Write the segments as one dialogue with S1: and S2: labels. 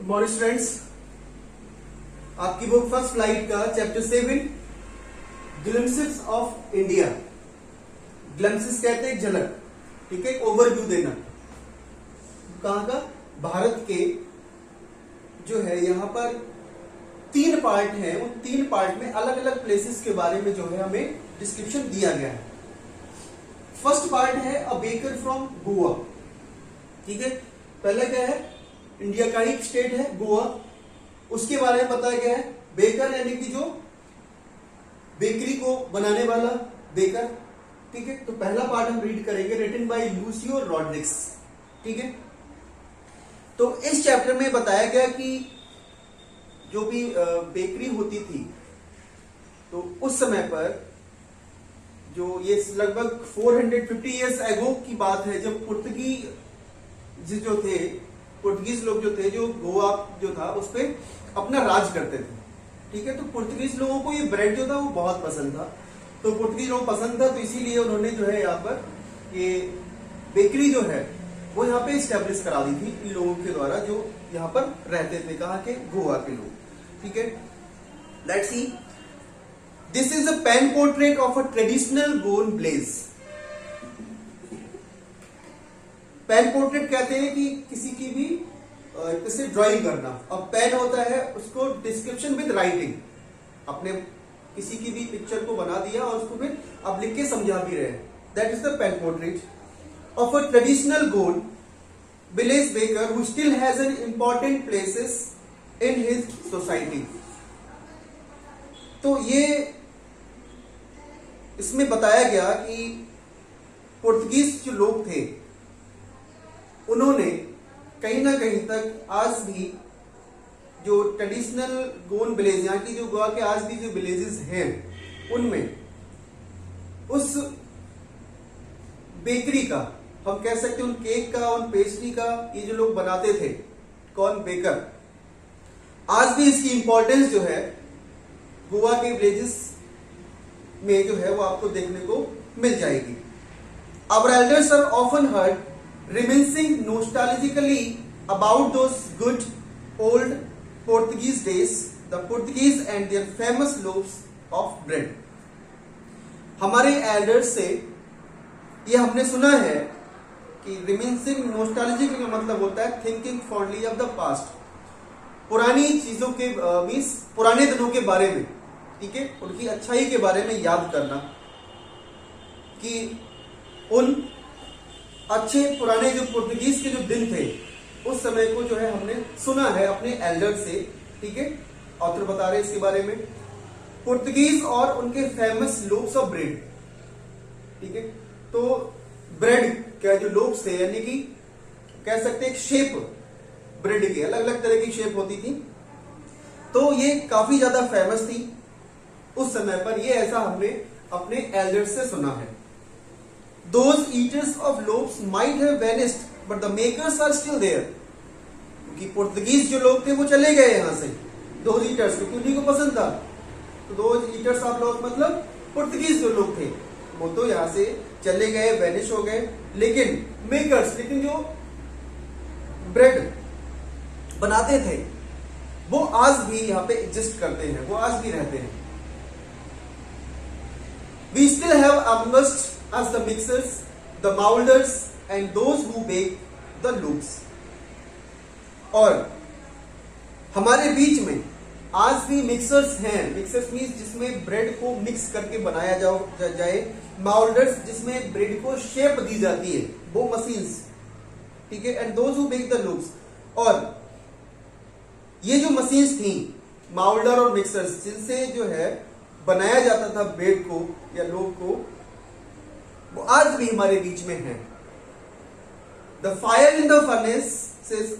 S1: Morning students, आपकी book first flight का chapter 7 glimpses of India. Glimpses कहते हैं झलक, ठीक है, ओवरव्यू देना। कहां का? भारत के जो है यहाँ पर 3 पार्ट है, उन 3 पार्ट में अलग अलग प्लेसेस के बारे में जो है हमें डिस्क्रिप्शन दिया गया है। फर्स्ट पार्ट है अ बेकर फ्रॉम गोवा, ठीक है। पहला क्या है? इंडिया का एक स्टेट है गोवा, उसके बारे में बताया गया है। बेकर यानी कि जो बेकरी को बनाने वाला बेकर, ठीक है। तो पहला पार्ट हम रीड करेंगे, रिटन बाय लूसियो रॉड्रिग्स, ठीक है। तो इस चैप्टर में बताया गया कि जो भी बेकरी होती थी, तो उस समय पर जो ये लगभग 450 इयर्स एगो की बात है, जब पुर्तगीज लोग जो थे, जो गोवा जो था उस पे अपना राज करते थे, ठीक है। तो पुर्तगीज लोगों को ये ब्रेड जो था वो बहुत पसंद था, तो पुर्तगीज लोगों को पसंद था, तो इसीलिए उन्होंने जो है यहाँ पर ये बेकरी जो है वो यहाँ पे स्टैब्लिश करा दी थी इन लोगों के द्वारा जो यहाँ पर रहते थे, कहाँ के? गोवा के लोग, ठीक है। Let's see, this is a pen portrait of a traditional Goan village. Pen portrait कहते हैं कि किसी की भी जैसे ड्राइंग करना। अब पेन होता है उसको डिस्क्रिप्शन विद राइटिंग, अपने किसी की भी पिक्चर को बना दिया और उसको फिर अब लिख के समझा भी रहे, that is the pen portrait of a traditional Goan village baker who still has an important places in his society. तो ये इसमें बताया गया कि पुर्तगीज जो लोग थे उन्होंने कहीं ना कहीं तक आज भी जो ट्रेडिशनल गोन विलेज, यहाँ की जो गोवा के आज भी जो विलेजेस हैं, उनमें उस बेकरी का, हम कह सकते हैं उन केक का, उन पेस्ट्री का, ये जो लोग बनाते थे, कौन? बेकर, आज भी इसकी इंपॉर्टेंस जो है गोवा के विलेजेस में जो है वो आपको देखने को मिल जाएगी। Our elders are often heard reminiscing nostalgically about those good old Portuguese days, the Portuguese and their famous loaves of bread. हमारे एल्डर्स से ये हमने सुना है कि reminiscing nostalgic का मतलब होता है thinking fondly of the past, पुरानी चीजों के मीन्स पुराने दिनों के बारे में, ठीक है, उनकी अच्छाई के बारे में याद करना, कि उन अच्छे पुराने जो पुर्तगीज के जो दिन थे उस समय को जो है हमने सुना है अपने एल्डर से, ठीक है। ऑथर बता रहे हैं इसके बारे में, पुर्तगीज और उनके फेमस लोव्स ऑफ ब्रेड, ठीक है। तो ब्रेड क्या जो लोव्स थे, यानी कि कह सकते हैं शेप, ब्रेड की अलग अलग तरह की शेप होती थी, तो ये काफी ज्यादा फेमस थी उस समय पर। ये ऐसा हमने अपने एल्डर से सुना है। Those eaters of loaves might have vanished, but the makers are still there. क्योंकि पुर्तगीज जो लोग थे वो चले गए यहाँ से, those eaters, क्योंकि उन्हीं को पसंद था। तो those eaters of loaves मतलब पुर्तगीज जो लोग थे वो तो यहाँ से चले गए, वैनिश हो गए, लेकिन मेकर्स, लेकिन जो ब्रेड बनाते थे वो आज भी यहाँ पे एग्जिस्ट करते हैं, वो आज भी रहते हैं। We still have amongst as the mixers, the molders and those who bake the loaves. और हमारे बीच में आज भी मिक्सर्स हैं। मिक्सर्स मीन्स जिसमें ब्रेड को मिक्स करके बनाया जाए, मोल्डर्स जिसमें ब्रेड को शेप दी जाती है, वो मशीन्स, ठीक है, and those who bake the loaves. और ये जो मशीन्स थी, मोल्डर और मिक्सर्स, जिनसे जो है बनाया जाता था ब्रेड को या लोव को, वो आज भी हमारे बीच में है। The fire in the furnaces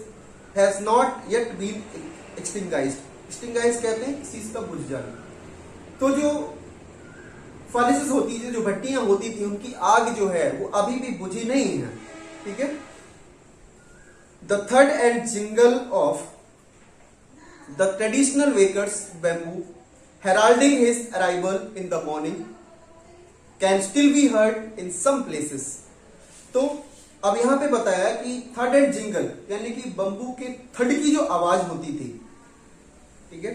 S1: has not yet been extinguished. Extinguished कहते हैं किसी चीज का बुझ जाना। तो जो फर्नेसेस होती थी, जो भट्टियां होती थी, उनकी आग जो है वो अभी भी बुझी नहीं है, ठीक है। The third and jingle of the traditional bakers bamboo heralding his arrival in the morning can still be heard in some places. तो अब यहां पे बताया कि थर्ड एंड जिंगल यानी कि बंबू के थड की जो आवाज होती थी, ठीक है,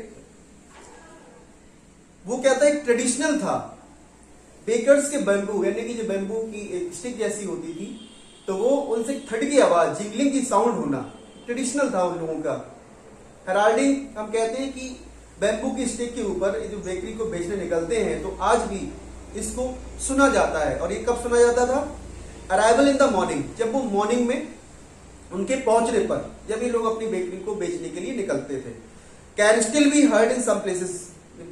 S1: वो क्या था, एक ट्रेडिशनल था। बेकर्स के बंबू यानी कि जो बंबू की एक स्टिक जैसी होती थी, तो वो उनसे थड की आवाज, जिंगलिंग की साउंड होना ट्रेडिशनल था उन लोगों का। हेराल्डिंग हम कहते हैं कि बैम्बू की स्टिक के ऊपर जो बेकरी को बेचने निकलते हैं, तो आज भी इसको सुना जाता है। और ये कब सुना जाता था? अराइवल इन द मॉर्निंग, जब वो मॉर्निंग में उनके पहुंचने पर, जब ये लोग अपनी बेकरी को बेचने के लिए निकलते थे। Can still be heard in some places,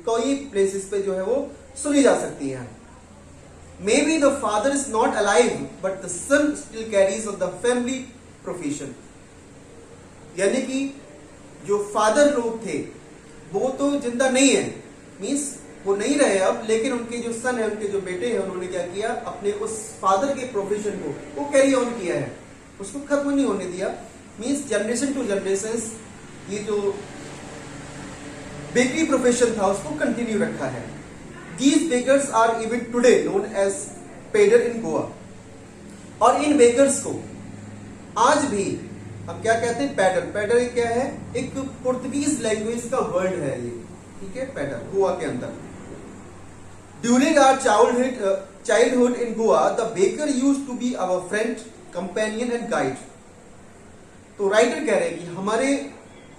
S1: कई प्लेसेस पे जो है वो सुनी जा सकती है। May be the father is not alive but the son still carries on the family profession, यानी कि जो फादर लोग थे वो तो जिंदा नहीं है, मीन्स वो नहीं रहे अब, लेकिन उनके जो सन है, उनके जो बेटे हैं, उन्होंने क्या किया, अपने उस फादर के प्रोफेशन को वो कैरी ऑन किया है, उसको खत्म नहीं होने दिया। मीन्स जनरेशन टू जनरेशन ये जो बेकरी प्रोफेशन था उसको कंटिन्यू रखा है। These bakers are even today known as poder in Goa, और इन बेकर्स को आज भी हम क्या कहते हैं, पैडर। पैडर क्या है? एक पुर्तगीज लैंग्वेज का वर्ड है ये, ठीक है, पैडर, गोवा के अंदर। During our childhood in Goa the baker used to be our friend, companion and guide. तो राइटर कह रहे हैं कि हमारे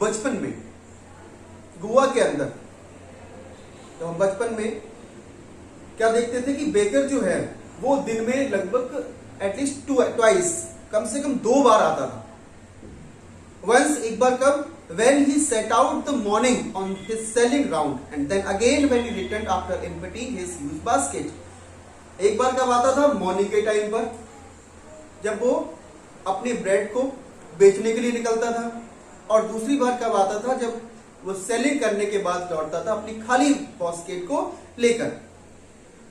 S1: बचपन में गोवा के अंदर, तो हम बचपन में क्या देखते थे कि बेकर जो है वो दिन में लगभग एटलीस्ट ट्वाइस, कम से कम 2 बार आता था। वंस, एक बार कब? when he set out the morning on his selling round, and then again when he returned after emptying his huge basket. एक बार कब आता था? मॉर्निंग के टाइम पर, जब वो अपने ब्रेड को बेचने के लिए निकलता था, और दूसरी बार कब आता था? जब वो सेलिंग करने के बाद लौटता था अपनी खाली बास्केट को लेकर।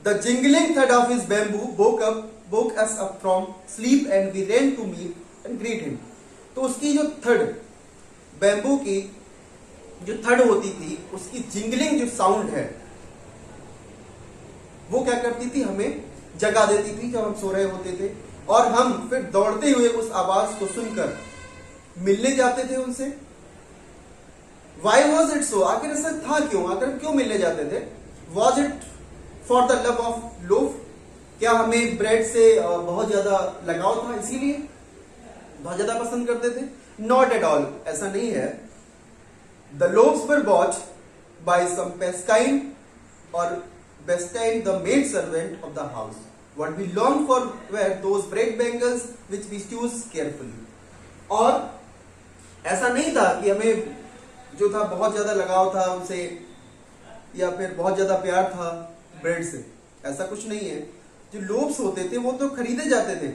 S1: The jingling thud of his bamboo woke us up from sleep and we ran to meet and greet him. तो उसकी जो थड, बैम्बू की जो थड होती थी, उसकी जिंगलिंग जो साउंड है वो क्या करती थी, हमें जगा देती थी जब हम सो रहे होते थे, और हम फिर दौड़ते हुए उस आवाज को सुनकर मिलने जाते थे उनसे। Why was it so? आखिर ऐसा था क्यों? आखिर क्यों मिलने जाते थे? Was it for the love of loaf? क्या हमें ब्रेड से बहुत ज्यादा लगाव था, इसीलिए बहुत ज्यादा पसंद करते थे? Not at all, ऐसा नहीं है। The loaves were bought by some Pascaine or Bastine, the maid servant of the house. What we longed for were those bread bangles which we chose carefully. और ऐसा नहीं था कि हमें जो था बहुत ज्यादा लगाव था उनसे, या फिर बहुत ज्यादा प्यार था ब्रेड से, ऐसा कुछ नहीं है। जो लोब्स होते थे वो तो खरीदे जाते थे,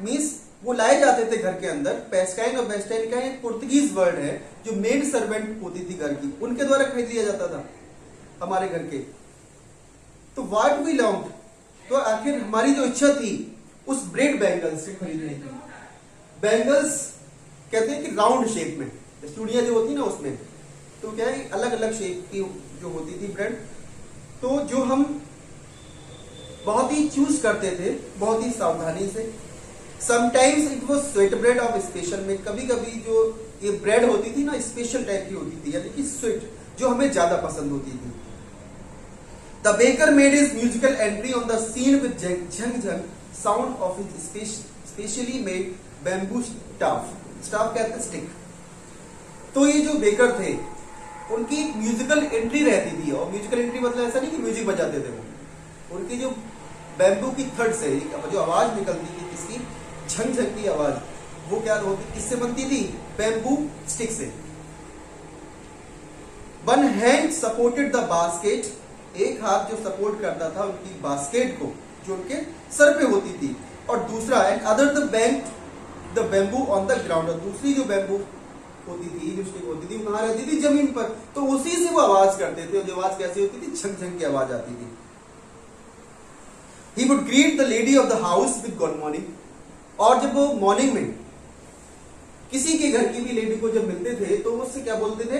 S1: मीन्स वो लाए जाते थे घर के अंदर। पेस्काइन और बेस्टाइन का एक पुर्तगीज वर्ड है, जो मेड सर्वेंट होती थी घर की, उनके द्वारा खरीद लिया जाता था हमारे घर के। तो व्हाट वी लॉन्ग्ड, तो आखिर हमारी जो इच्छा थी उस ब्रेड बैंगल्स को खरीदने की। बैंगल्स कहते हैं कि राउंड शेप में, चूड़ियां जो होती ना उसमें, तो क्या है, अलग अलग शेप की जो होती थी ब्रेड, तो जो हम बहुत ही चूज करते थे, बहुत ही सावधानी से। Sometimes it was sweet bread of special में, कभी कभी जो ये ब्रेड होती थी ना स्पेशल टाइप की होती थी, यानी कि स्वीट, जो हमें ज्यादा पसंद होती थी। The baker made his musical entry on the scene with झंग झंग sound of his specially made bamboo staff. Staff कहते हैं स्टिक। तो ये जो बेकर थे उनकी एक म्यूजिकल एंट्री रहती थी, और म्यूजिकल एंट्री मतलब ऐसा नहीं कि म्यूजिक बजाते थे वो, उनकी जो बैम्बू की थर्ड से जो आवाज निकलती थी, किसकी, झंग झंग की आवाज, वो क्या होती, किससे बनती थी, बैम्बू स्टिक से। One hand supported the basket, एक हाथ जो सपोर्ट करता था उनकी बास्केट को, जो उनके सर पे होती थी, और दूसरा and other the bamboo on the ground, और दूसरी जो बैम्बू होती थी, जो स्टिक होती थी, वो कहां रहती थी, जमीन पर। तो उसी से वो आवाज करते थे, और जो आवाज कैसी होती थी, झंग झंग की आवाज आती थी। He would greet the lady of the house with good morning, और जब वो मॉर्निंग में किसी के घर की भी लेडी को जब मिलते थे तो उससे क्या बोलते थे,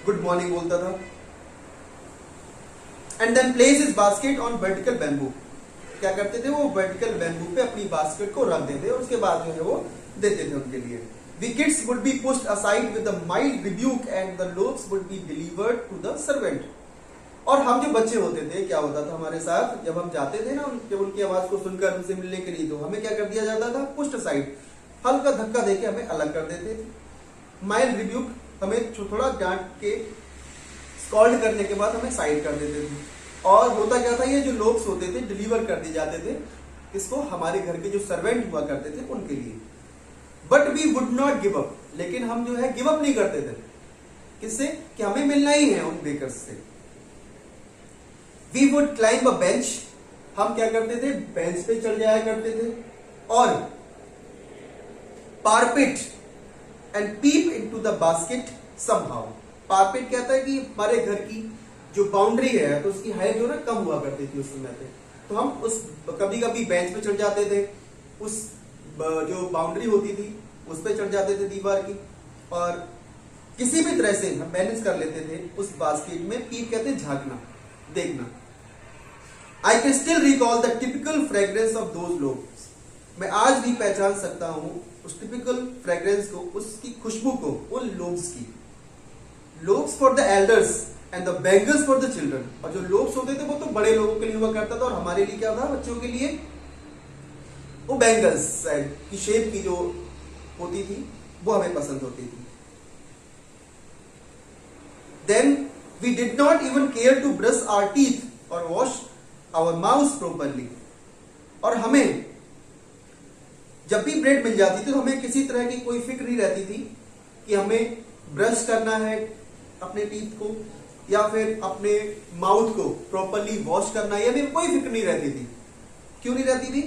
S1: गुड मॉर्निंग बोलता था। And then place his basket on vertical bamboo, क्या करते थे, वो वर्टिकल बैम्बू पे अपनी बास्केट को रख देते और उसके बाद जो है वो देते थे उनके लिए. The kids would be pushed aside with a mild rebuke and the loaves would be delivered to the servant. और हम जो बच्चे होते थे, क्या होता था हमारे साथ, जब हम जाते थे ना, जब उनकी आवाज को सुनकर उनसे मिलने के लिए, तो हमें क्या कर दिया जाता था, पुश्ड असाइड, हल्का धक्का देके हमें अलग कर देते थे. माइल्ड रिब्यूक, हमें थोड़ा डांट के स्कॉल्ड करने के बाद हमें साइड कर देते थे. और होता क्या था, ये जो लोब्स होते थे डिलीवर कर दिए जाते थे इसको हमारे घर के जो सर्वेंट हुआ करते थे उनके लिए. But we would not give up, लेकिन हम जो है गिव अप नहीं करते थे. किससे? कि हमें मिलना ही है उन बेकर्स से. We would climb a bench, हम क्या करते थे, बेंच पे चढ़ जाया करते थे. और पारपिट and peep into the basket somehow. पारपिट कहता है कि हमारे घर की जो बाउंड्री है तो उसकी हाइट जो ना कम हुआ करती थी उस समय पे, तो हम उस कभी कभी बेंच पे चढ़ जाते थे, उस जो बाउंड्री होती थी उस पे चढ़ जाते थे दीवार की, और किसी भी तरह से हम बैलेंस कर लेते थे उस बास्केट में. पीप कहते हैं झांकना, देखना. I can still recall the typical fragrance of those lobes. मैं आज भी पहचान सकता हूं उस टिपिकल फ्रेग्रेंस को, उसकी खुशबू को, उन लोब्स की. Lobes for the elders and the bangles for the children. और जो लोब्स होते थे वो तो बड़े लोगों के लिए हुआ करता था, और हमारे लिए क्या था, बच्चों के लिए वो बैंगल्स की शेप की जो होती थी वो हमें पसंद होती थी. Then we did not even care to brush our teeth और वॉश आवर माउथ प्रॉपरली. और हमें जब भी ब्रेड मिल जाती थी तो हमें किसी तरह की कोई फिक्र नहीं रहती थी कि हमें ब्रश करना है अपने टीथ को या फिर अपने माउथ को प्रॉपरली वॉश करना है, या फिर कोई फिक्र नहीं रहती थी. क्यों नहीं रहती थी?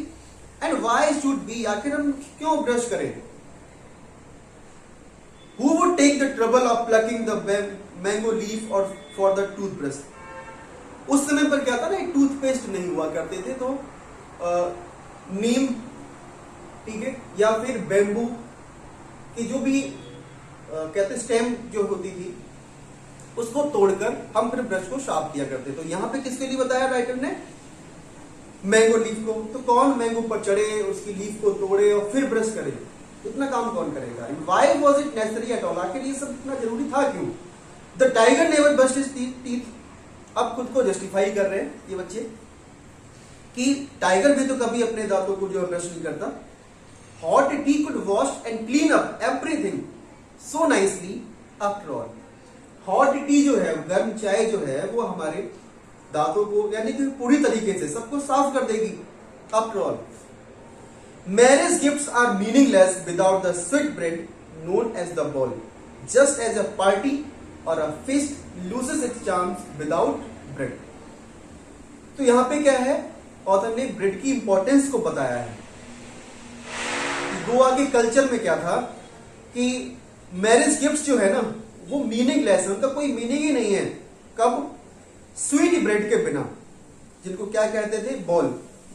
S1: एंड वाई शुड बी, आखिर हम क्यों ब्रश करें? Who would take the trouble of plucking the mango leaf और फॉर द टूथब्रश. उस समय पर क्या था ना, टूथपेस्ट नहीं हुआ करते थे, तो नीम, ठीक है, या फिर बेम्बू की जो भी कहते स्टेम जो होती थी उसको तोड़कर हम फिर ब्रश को शार्प किया करते. तो यहां पे किसके लिए बताया राइटर ने? मैंगो लीफ को. तो कौन मैंगो पर चढ़े, उसकी लीफ को तोड़े और फिर ब्रश करे? इतना काम कौन करेगा? Why was it necessary at all? आखिर ये सब इतना जरूरी था क्यों? The tiger never brushed his teeth. अब खुद को जस्टिफाई कर रहे हैं ये बच्चे कि टाइगर भी तो कभी अपने दांतों को जो है ब्रश नहीं करता. Hot T could wash and clean up everything so nicely after all. Hot T जो है, गर्म चाय जो है, वो हमारे दांतों को यानी कि पूरी तरीके से सबको साफ कर देगी. After all, marriage gifts are meaningless without the sweet bread known as the bol, just as a party और a feast loses its charms without bread. तो यहां पे क्या है, ऑथर ने ब्रेड की इंपॉर्टेंस को बताया है. गोवा के कल्चर में क्या था कि मैरिज गिफ्ट्स जो है ना वो मीनिंगलेस है, उनका कोई मीनिंग ही नहीं है. कब? स्वीट ब्रेड के बिना, जिनको क्या कहते थे, बॉल.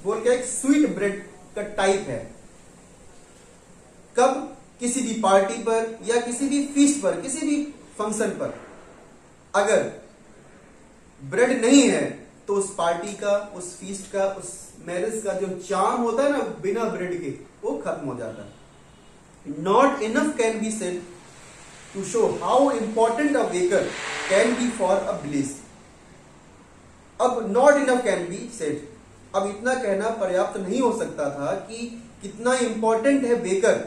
S1: बॉल क्या एक स्वीट ब्रेड का टाइप है. कब? किसी भी पार्टी पर या किसी भी फीस्ट पर, किसी भी फंक्शन पर अगर ब्रेड नहीं है तो उस पार्टी का, उस फीस्ट का, उस मैरिज का जो चार्म होता है ना बिना ब्रेड के, वो खत्म हो जाता है. Not enough can be said to show how important a baker can be for a bliss. अब not enough can be said, अब इतना कहना पर्याप्त नहीं हो सकता था कि कितना इंपॉर्टेंट है बेकर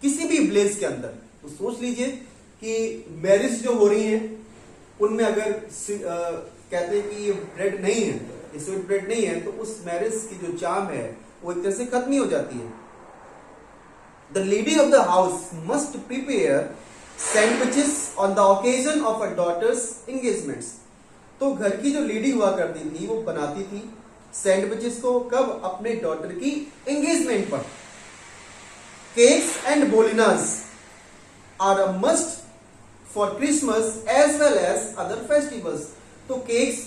S1: किसी भी ब्लेस के अंदर. तो सोच लीजिए कि मैरिज जो हो रही है उनमें अगर कहते हैं कि ब्रेड नहीं है, स्वीट ब्रेड नहीं है, तो उस मैरिज की जो चार्म है वो एक तरह से खत्म ही हो जाती है. The lady of the house must prepare sandwiches on the occasion of a daughter's engagements. तो घर की जो लेडी हुआ करती थी वो बनाती थी सैंडविचेस को, कब? अपने डॉटर की एंगेजमेंट पर. Cakes and bolinhas are a must for Christmas as well as other festivals. तो केक्स,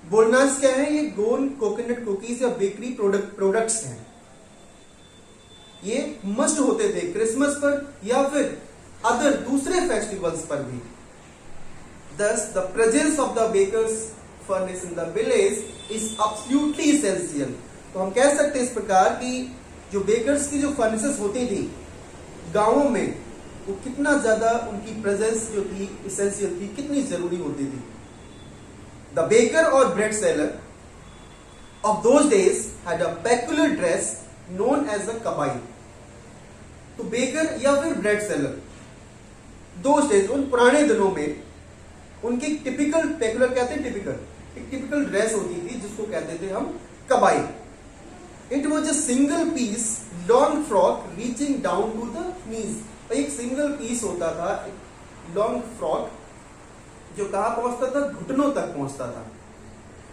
S1: बोलिनाज क्या है? ये गोल कोकोनट कुकीज या बेकरी प्रोडक्ट्स हैं. ये मस्ट होते थे क्रिसमस पर या फिर अदर दूसरे फेस्टिवल्स पर भी. Thus, the presence of the bakers furnace in the village is absolutely essential. तो हम कह सकते हैं इस प्रकार कि जो बेकर्स की जो फर्नेसेस होती थी गांवों में, वो कितना ज्यादा उनकी प्रेजेंस जो थी इसेंशियल थी, कितनी जरूरी होती थी. द बेकर और bread seller of those days had a peculiar dress known as a kabai. तो बेकर या फिर ब्रेड सेलर those days, उन पुराने दिनों में उनकी टिपिकल, पेकुलर कहते हैं टिपिकल, एक टिपिकल ड्रेस होती थी जिसको कहते थे हम kabai. It was a single piece long frock reaching down to the knees. एक सिंगल पीस होता था, लॉन्ग फ्रॉक जो कहां पहुंचता था, घुटनों तक पहुंचता था.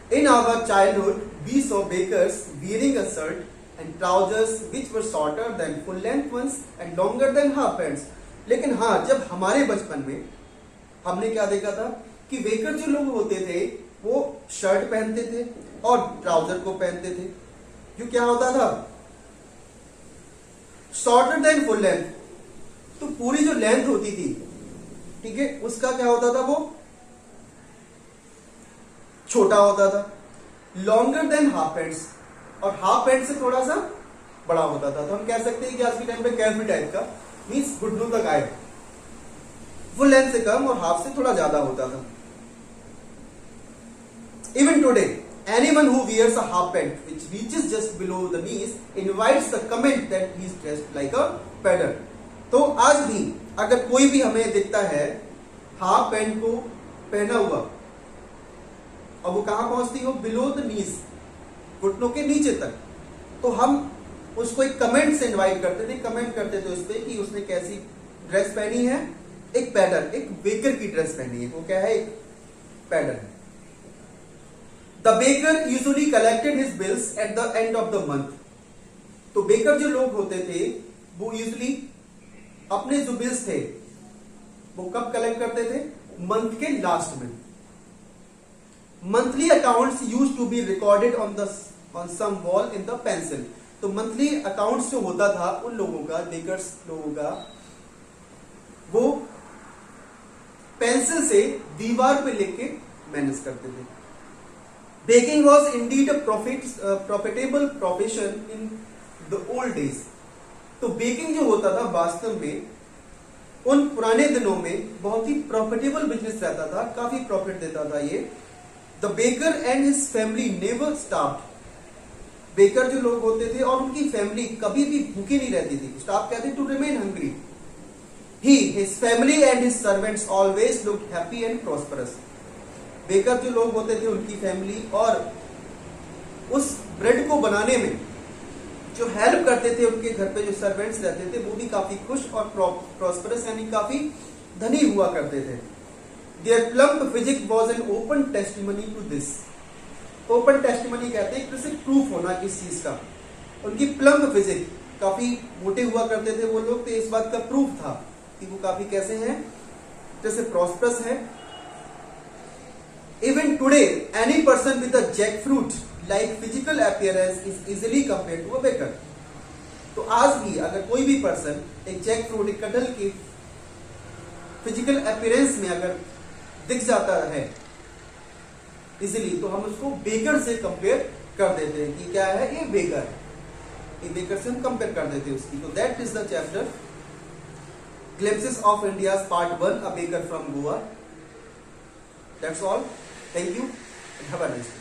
S1: In our childhood, we saw bakers wearing a shirt and trousers which were shorter than full length ones and longer than half pants. लेकिन हाँ, जब हमारे बचपन में हमने क्या देखा था कि बेकर जो लोग होते थे वो शर्ट पहनते थे और ट्राउजर को पहनते थे जो क्या होता था, शॉर्टर देन फुल लेंथ. तो पूरी जो लेंथ होती थी, ठीक है, उसका क्या होता था, वो छोटा होता था. लॉन्गर देन हाफ पैंट्स, और हाफ पैंट से थोड़ा सा बड़ा होता था. तो हम कह सकते हैं कि आज के टाइम पे कैफी टाइप का, मीन्स घुटनों तक आए. फुल लेंथ से कम और हाफ से थोड़ा ज्यादा होता था. Even today anyone who wears a half pant which reaches just below the knees invites the comment that he is dressed like a pedder. तो आज भी अगर कोई भी हमें दिखता है हाफ पैंट को पहना हुआ और वो कहां पहुंचती हो, बिलो द नीज, घुटनों के नीचे तक, तो हम उसको एक कमेंट से इनवाइट करते थे, कमेंट करते थे उस पर कि उसने कैसी ड्रेस पहनी है, एक पैडर, एक बेकर की ड्रेस पहनी है. वो क्या है, एक पैडर है. The baker usually collected his bills at the end of the month. तो बेकर जो लोग होते थे वो यूजुअली अपने जो बिल्स थे वो कब कलेक्ट करते थे, मंथ के लास्ट में. Monthly accounts use to be recorded on some wall in the pencil. तो मंथली अकाउंट्स जो होता था उन लोगों का, बेकर्स लोगों का, वो पेंसिल से दीवार पे लिख के मैनेज करते थे. Baking was indeed a profitable profession in the old days. तो बेकिंग जो होता था वास्तव में उन पुराने दिनों में बहुत ही प्रॉफिटेबल बिजनेस रहता था, काफी प्रॉफिट देता था ये. The baker and his family never starved. Baker जो लोग होते थे और उनकी फैमिली कभी भी भूखी नहीं रहती थी. स्टार्व कहते to remain hungry. He, his family and his servants always looked happy and prosperous. Baker जो लोग होते थे उनकी फैमिली और उस ब्रेड को बनाने में जो हेल्प करते थे, उनके घर पे जो सर्वेंट्स रहते थे वो भी काफी खुश और प्रॉस्परस यानी काफी धनी हुआ करते थे. Their plump physique was an open testimony to this. Open testimony कहते हैं किसी प्रूफ होना किस चीज का. उनकी प्लम्प फिजिक, काफी मोटे हुआ करते थे वो लोग, तो इस बात का प्रूफ था कि वो काफी कैसे हैं, जैसे प्रॉस्परस है. Even today, any person with a jackfruit like physical appearance is easily compared to a baker. तो आज भी अगर कोई भी पर्सन एक जैकफ्रूट, एक कटहल की फिजिकल अपीयरेंस में अगर दिख जाता है इजीली, तो हम उसको बेकर से कंपेयर कर देते हैं कि क्या है, ये बेकर है. ये बेकर से हम कंपेयर कर देते हैं उसकी. तो that is the chapter glimpses of India part 1, a baker from Goa. That's all. Thank you and have a nice day.